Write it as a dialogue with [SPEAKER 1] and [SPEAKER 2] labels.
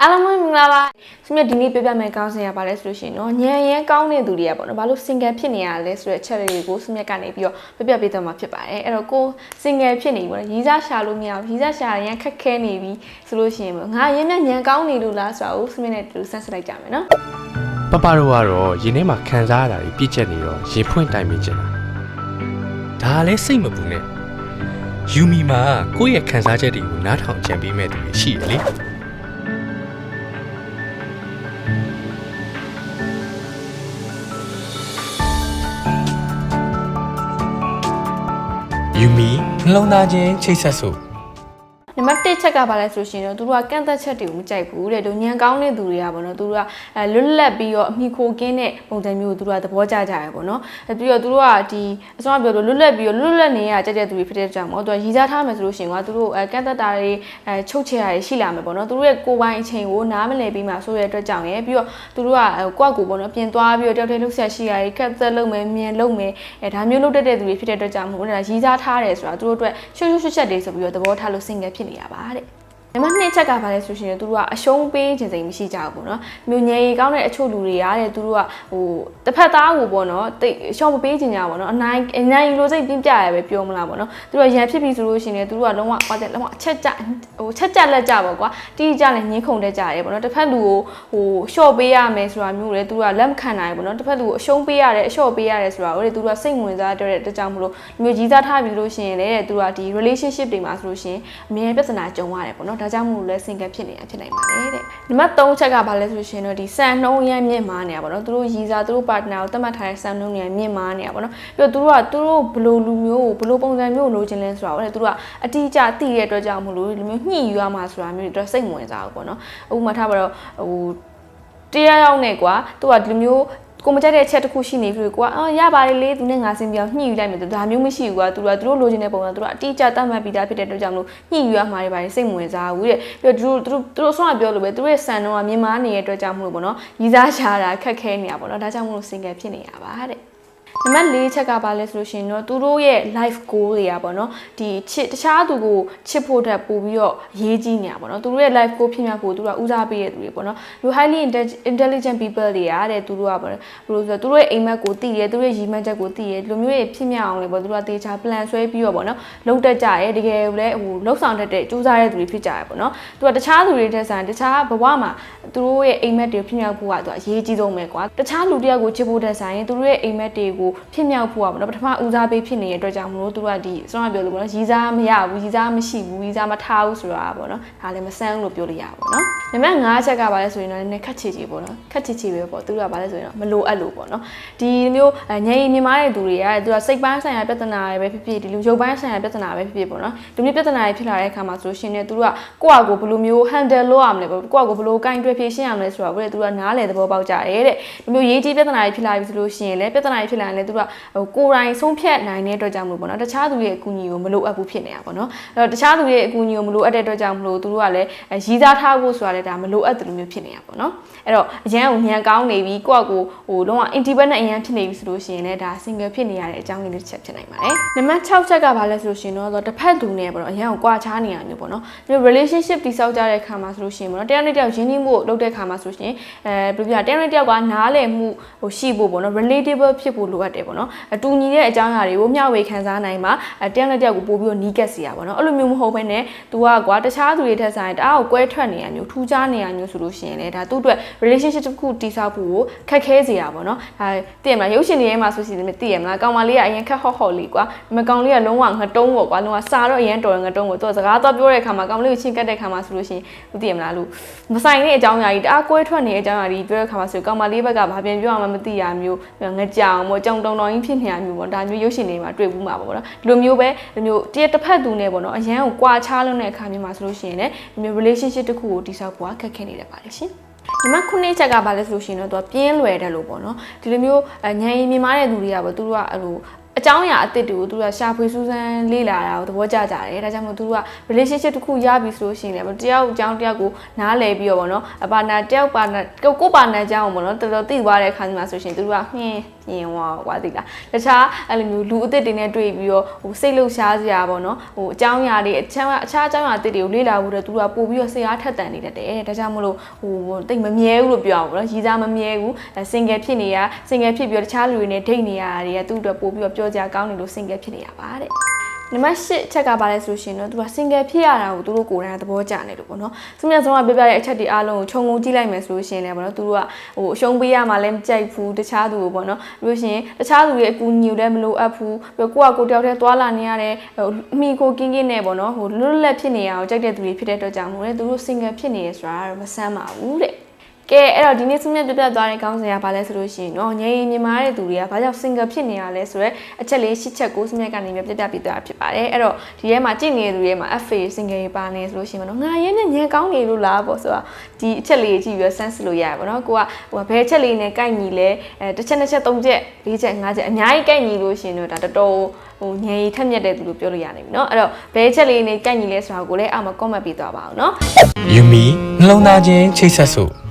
[SPEAKER 1] အားလုံးမင်္ဂလာပါ။ဒီနေ့ပြပြမယ်ကောင်းစင်ရပါလဲဆိုလို့ရှိရင်เนาะညံရဲကောင်းတဲ့သူတွေကပေါ့နော်ဘာလို့ single ဖြစ်နေရလဲဆိုတဲ့အချက်တွေကိုစမြက်ကနေပြီးတော့ပြပြပေးသွားမှာဖြစ်ပါတယ်။အဲ့တော့ကို single ဖြစ်နေပြီပေါ့နော်။ရီးစားရှာလို့မရဘူး။ရီးစားရှာရန်ခက်ခဲနေပြီဆိုလို့ရှိရင်ငါရင်းနဲ့ညံကောင်းနေလို့လားဆိုတာကိုစမြက်နဲ့တူဆက်လိုက်ကြမယ်နော်
[SPEAKER 2] ။ပပတို့ကတော့ရင်းထဲမှာခံစားရတာတွေပြည့်ကျက်နေတော့ရေဖွင့်တိုင်မိချင်တာ။ဒါလည်းစိတ်မပူနဲ့။ယူမီမှာကိုယ့်ရဲ့ခံစားချက်တွေကိုနားထောင်ကြံပေးမဲ့သူတွေရှိတယ်လေ။ယူမီနှလုံးသားချင်းချိတ်ဆက်စို့
[SPEAKER 1] နံပါတ်1ချက်ကဘာလဲဆိုရှင်တော့သူတို့ကကန့်သက်ချက်တွေကိုမကြိုက်ဘူးတဲ့တို့ညံကောင်းတဲ့သူတွေကပေါ့နော်သူတို့ကလွတ်လပ်ပြီးတော့အမိခိုကင်းတဲ့ပုံစံမျိုးသူတို့ကသဘောကျကြရပေါ့နော်ပြီးတော့သူတို့ကဒီအစောကပြောလို့လွတ်လပ်ပြီးတော့လွတ်လပ်နေရကြတဲ့သူတွေဖြစ်တဲ့ကြောင့်ပေါ့သူကရည်စားထားမယ်ဆိုလို့ရှင်ကသူတို့ကန့်သက်တာတွေချုပ်ချယ်တာတွေရှိလာမယ်ပေါ့နော်သူတို့ရဲ့ကိုယ်ပိုင်အချိန်ကိုနားမလည်ပြီးမှဆိုရတဲ့အတွက်ကြောင့်ရယ်ပြီးတော့သူတို့ကကိုယ့်ကိုပေါ့နော်ပြင်သွားပြီးတော့တယောက်တည်းလှုပ်ရှားရှိရတယ်ကန့်သက်လုပ်မယ်မြန်လုပ်မယ်ဒါမျိုးလုပ်တတ်တဲ့သူတွေဖြစ်တဲ့အတွက်ကြောင့်မို့လို့ရည်စားထားတယ်ဆိုတာသူတို့အတွက်ရှုပ်ချက်တွေဆိုပြီးတော့သဘောထားလို့ single ဖြစ်နေရပါတဲ့နံပါတ်2ချက်ကဘာလဲဆိုရှင်သူတို့ကအရှုံးပေးခြင်းစိတ်မရှိကြဘူးပေါ့နော်မျိုးညံရီကောင်းတဲ့အချို့လူတွေရတယ်သူတို့ကတစ်ဖက်သားကိုပေါ့နော်တိတ်ရှော့မပေးခြင်းကြပေါ့နော်အနိုင်လိုစိတ်ပြင်းပြရပဲပြောမလားပေါ့နော်သူတို့ကရန်ဖြစ်ပြီဆိုလို့ရှင်လေသူတို့ကလုံးဝအချက်ကြလက်ကြပေါ့ကွာတီးကြလည်းညှင်းခုန်တတ်ကြတယ်ပေါ့နော်တစ်ဖက်လူကိုရှော့ပေးရမယ်ဆိုတာမျိုးလေသူတို့ကလက်မခံနိုင်ဘူးပေါ့နော်တစ်ဖက်လူကိုအရှုံးပေးရတယ်အရှော့ပေးရတယ်ဆိုတာကိုလေသူတို့ကစိတ်ဝင်စားတဲ့အတွက်ကြောင့်မလို့မျိုးကြီးစားထားပြီလို့ရှင်လေသူတို့ကဒီ relationship တွေမှာဆိုလို့ရှင်အမြဲပြဿနာကြုံရတယ်ပေါ့နော်ဒါကြောင့်မို့လဲ single ဖြစ်နေတာဖြစ်နိုင်ပါတယ်တဲ့နံပါတ်3ချက်ကဘာလဲဆိုရှင်တော့ဒီစံနှုံးရမ်းမြင့်မားနေတာပေါ့နော်သူတို့ရည်စားသူတို့ partner ကိုသတ်မှတ်ထားတဲ့စံနှုံးတွေမြင့်မားနေတာပေါ့နော်ပြီးတော့သူတို့ဘလို့လူမျိုးကိုဘလို့ပုံစံမျိုးလိုချင်လဲဆိုတာပေါ့လေသူတို့ကအတိအကျသိတဲ့အတွက်ကြောင့်မလို့လူမျိုးညှိယူရမှာဆိုတာမျိုးတွေစိတ်ဝင်စားဘူးပေါ့နော်ဥပမာထားပါတော့တရားရောက်နေကွာသူကလူမျိုးကိုမကြိုက်တဲ့အချက်တစ်ခုရှိနေပြီကွာရပါတယ်လေသူနဲ့ငါစင်ပြောင်းညှိယူလိုက်မယ်ဒါမျိုးမရှိဘူးကွာသူတို့လိုချင်တဲ့ပုံစံသူတို့အတိအကျတတ်မှတ်ပြီးသားဖြစ်တဲ့အတွက်ကြောင့်မလို့ညှိယူရမှာတွေပါတယ်စိတ်ဝင်စားဘူးတဲ့ပြီးတော့သူတို့ဆောင်းပြောလို့ပဲသူတို့ရဲ့စံနှုန်းကမြင်မာနေတဲ့အတွက်ကြောင့်မလို့ပေါ့နော်ရည်စားရှာတာခက်ခဲနေတာပေါ့နော်ဒါကြောင့်မလို့ single ဖြစ်နေရပါတဲ့နံပါတ်4ချက်ကဘာလဲဆိုလို့ရှိရင်တော့သူတို့ရဲ့ life goal တွေကပေါ့နော်ဒီတခြားသူကိုချစ်ဖို့တက်ပို့ပြီးတော့ရေးကြီးနေတာပေါ့နော်သူတို့ရဲ့ life goal ဖြစ်မြောက်ဖို့သူတို့ကဦးစားပေးတဲ့သူတွေပေါ့နော်လူ highly intelligent people တွေရတဲ့သူတို့ကပေါ့ဘယ်လိုဆိုတော့သူတို့ရဲ့အိမ်မက်ကိုသိတယ်သူတို့ရဲ့ရည်မှန်းချက်ကိုသိတယ်လူမျိုးရဲ့ဖြစ်မြောက်အောင်လေပေါ့သူတို့ကတေချာ plan ဆွဲပြီးတော့ပေါ့နော်လုပ်တတ်ကြရဲတကယ်လည်းလှုပ်ဆောင်တတ်တဲ့စူးစမ်းတဲ့သူတွေဖြစ်ကြရပေါ့နော်သူကတခြားသူတွေထက်ဆိုင်တခြားဘဝမှာသူတို့ရဲ့အိမ်မက်တွေဖြစ်မြောက်ဖို့ကသူကအရေးကြီးဆုံးပဲကွာတခြားလူတယောက်ကိုချစ်ဖို့ထက်ဆိုင်သူတို့ရဲ့အိမ်မက်တွေကိုဖြစ်မြောက်ဖို့ပေါ့နော်ပထမဦးစားပေးဖြစ်နေတဲ့အတွက်ကြောင့်မလို့သူတို့ကဒီစောစောပြောလို့ပေါ့နော်ရည်စားမရဘူးရည်စားမရှိဘူးရည်စားမထားဘူးဆိုတာပေါ့နော်ဒါလည်းမဆန်းဘူးလို့ပြောလို့ရပါပေါ့နော်နံပါတ်5ချက်ကဘာလဲဆိုရင်တော့နည်းနည်းခက်ချေပေါ့နော်ခက်ချေပဲပေါ့သူတို့ကဘာလဲဆိုရင်တော့မလိုအပ်လို့ပေါ့နော်ဒီမျိုးညင်မြင်မားတဲ့သူတွေကသူကစိတ်ပိုင်းဆိုင်ရာပြဿနာတွေပဲဖြစ်ဖြစ်ဒီလူရုပ်ပိုင်းဆိုင်ရာပြဿနာပဲဖြစ်ဖြစ်ပေါ့နော်ဒီမျိုးပြဿနာတွေဖြစ်လာတဲ့အခါမှာဆိုရှင်ねသူတို့ကကိုယ့်အကိုဘယ်လိုမျိုး handle လုပ်ရမလဲပေါ့ကိုယ့်အကိုဘယ်လိုကင်တွယ်ဖြေရှင်းရမလဲဆိုတာပေါ့သူကနားလေသဘောပေါက်ကြတယ်တဲ့ဒီမျိုးရေးကြီးပြဿနာတွေဖြစ်လာပြီဆိုလို့ရှိရင်လည်းပြဿနာတွေဖြစ်လာရင်လည်းသူကကိုယ်တိုင်ဆုံးဖြတ်နိုင်တဲ့အတွက်ကြောင့်မလို့ပေါ့နော်တခြားသူရဲ့အကူအညီကိုမလိုအပ်ဘူးဖြစ်နေတာပေါ့နော်အဲ့တော့တခြားသူရဲ့အကူအညီကိုမလိုအပ်တဲ့အတွက်ကြောင့်မလို့သူတို့ကလည်းရည်စားထားဖို့ဆိုတာလည်းဒါမလိုအပ်တယ်လို့မျိုးဖြစ်နေတာပေါ့နော်အဲ့တော့အရန်ကိုညံကောင်းနေပြီကိုယ့်အကိုလုံးဝ independent အရန်ဖြစ်နေပြီဆိုလို့ရှိရင်လည်းဒါ single ဖြစ်နေရတဲ့အကြောင်းလေးတစ်ချက်ဖြစ်နိုင်ပါတယ်နံပါတ်6ချက်ကဘာလဲဆိုလို့ရှိရင်တော့တစ်ဖက်သူနဲ့ပေါ့နော်အရန်ကိုကြွားချနေရမျိုးပေါ့နော်ဒီ relationship တိစောက်ကြတဲ့အခါမှာဆိုလို့ရှိရင်ပေါ့နော်တယောက်နဲ့တယောက်ရင်းနှီးမှုလုပ်တဲ့အခါမှာဆိုရှင်ဘယ်လိုပြောတယောက်နဲ့တယောက်ကနားလည်မှုရှိဖို့ပေါ့နော် relatable ဖြစ်ဖို့လိုအပ်တယ်ပေါ့နော်အတူညီတဲ့အကြောင်းအရာတွေကိုမျှဝေခံစားနိုင်မှာတယောက်နဲ့တယောက်ကိုပို့ပြီးတော့နီးကပ်စီရပါတော့အဲ့လိုမျိုးမဟုတ်ဘဲနဲ့ तू ကကွာတခြားသူတွေထက်ဆိုင်တအားကိုကွဲထွက်နေရမျိုးထူးခြားနေရမျိုးဆိုလို့ရှိရင်လေဒါသူ့အတွက် relationship တစ်ခုတည်ဆောက်ဖို့ကိုခက်ခဲစေရပါတော့ဒါသိရမလားရုပ်ရှင်တွေထဲမှာဆိုရှင်သိရမလားကောင်မလေးကအရင်ခက်ဟော့ဟော့လေးကွာမကောင်လေးကလုံးဝငတုံးပေါ့ကွာလုံးဝစာတော့အရင်တော်ငတုံးပေါ့သူကစကားတော့ပြောတဲ့အခါမှာကောင်မလေးကိုချင်းကတ်တဲ့အခါမှာဆိုလို့ရှိရင်သိရမလားလို့မဆိုင်တဲ့အကြောင်းအရာကြီးတအားကွဲထွက်နေတဲ့အကြောင်းအရာကြီးပြောတဲ့အခါမှာဆိုကောင်မလေးဘက်ကဘာပြန်ပြောရမှမသိရမျိုးငကြောင်ပေါ့ကြောင်တုံတောင်ကြီးဖြစ်နေရမျိုးပေါ့ဒါမျိုးရုပ်ရှင်တွေမှာတွေ့ဘူးမှာပေါ့နော်ဒီလိုမျိုးပဲဒီမျိုးတစ်ဖက်သူနဲ့ပေါ့နော်အရန်ကိုကြွားချလုံးတဲ့အခါမျိုးမှာဆိုလို့ရှိရင်လည်းဒီမျိုး relationship တစ်ခုကိုတိစောက်ဖို့ခက်ခဲနေတယ်ပါလေရှင်နံပါတ်9ချက်ကဘာလဲဆိုလို့ရှိရင်တော့သူကပြင်းလွယ်တယ်လို့ပေါ့နော်ဒီလိုမျိုးညံရင်မြင်မာတဲ့သူတွေကပေါ့သူတို့က အကြောင်းအရာအသစ်တွေကိုသူတို့ကရှာဖွေစူးစမ်းလေ့လာတာကိုသဘောကျကြတယ်ဒါကြောင့်မို့သူတို့က relationship တစ်ခုရပြီဆိုလို့ရှိရင်လည်းတယောက်အကြောင်းတယောက်ကိုနားလည်ပြီးတော့ဗောနော်အပါနာတယောက်ပါနာကိုပါနာအကြောင်းကိုဗောနော်တော်တော်သိသွားတဲ့အခါမှာဆိုရှင်သူတို့ကပြင်ဟွာသိလားတခြားအဲ့လိုမျိုးလူအသစ်တွေနဲ့တွေ့ပြီးတော့ဟိုစိတ်လှုပ်ရှားစရာဗောနော်ဟိုအကြောင်းအရာတွေအခြားအကြောင်းအရာအသစ်တွေကိုလေ့လာဖို့တော့သူတို့ကပို့ပြီးတော့စိတ်အားထက်သန်နေတတ်တယ်ဒါကြောင့်မို့လို့ဟိုတိတ်မမြဲဘူးလို့ပြောအောင်ဗောနော်ရည်စားမမြဲဘူးsingle ဖြစ်နေရ single ဖြစ်ပြီးတော့တခြားလူတွေနဲ့ date နေရတာတွေကသူ့အတွက်ပို့ပြီးတော့ပြောကြကောင်းနေလို့ single ဖြစ်နေတာပါတဲ့နံပါတ်8ချက်ကပါလဲဆိုရှင်တော့သူက single ဖြစ်ရတာကိုသူတို့ကိုယ်တိုင်သဘောကျနေလို့ပေါ့နော်သူများဆုံးကပြပြတဲ့အချက်တွေအားလုံးကိုခြုံငုံကြည့်လိုက်မယ်ဆိုလို့ရှင်လည်းပေါ့နော်သူတို့ကဟိုအရှုံးပေးရမှလည်းမကြိုက်ဘူးတခြားသူကိုပေါ့နော်ပြီးလို့ရှင်တခြားသူရဲ့အကူအညီကိုလည်းမလိုအပ်ဘူးပြီးကိုကကိုတယောက်တည်းသွားလာနေရတဲ့ဟိုအမိကိုကင်းကင်းနဲ့ပေါ့နော်ဟိုလွတ်လပ်ဖြစ်နေရအောင်ကြိုက်တဲ့သူတွေဖြစ်တဲ့အတွက်ကြောင့်မို့လဲသူတို့ single ဖြစ်နေရဆိုတာတော့မဆန်းပါဘူးတဲ့ကဲအဲ့တော့ဒီနေ့သူမြတ်ပြပြသွားတဲ့ကောင်းစရာဘာလဲဆိုလို့ရှိရင်เนาะငယ်ရင်မြန်မာတဲ့သူတွေကဘာကြောင့် single ဖြစ်နေရလဲဆိုတော့အချက်လေး၈ချက်ကိုသူမြတ်ကနေပြပြပြီးသွားဖြစ်ပါတယ်အဲ့တော့ဒီထဲမှာကြည့်နေတဲ့သူတွေမှာ FA single ပါနေဆိုလို့ရှိရင်เนาะငါရင်းနဲ့ညံကောင်းနေလို့လားပေါ့ဆိုတော့ဒီအချက်လေးကြည့်ပြီးတော့ sense လို့ရတယ်ပေါ့เนาะကိုကဟိုဘယ်ချက်လေးနဲ့ကိုက်ညီလဲတစ်ချက်နှစ်ချက်သုံးချက်၄ချက်၅ချက်အများကြီးကိုက်ညီလို့ရှိရင်တော့ဒါတော်တော်ဟိုငယ်ထက်မြက်တဲ့သူလို့ပြောလို့ရနိုင်ပြီเนาะအဲ့တော့ဘယ်ချက်လေးနဲ့ကိုက်ညီလဲဆိုတာကိုလည်းအောက်မှာ comment ပေးသွားပါအောင်เนาะ
[SPEAKER 2] ယူမီနှလုံးသားချင်းချိတ်ဆက်စို့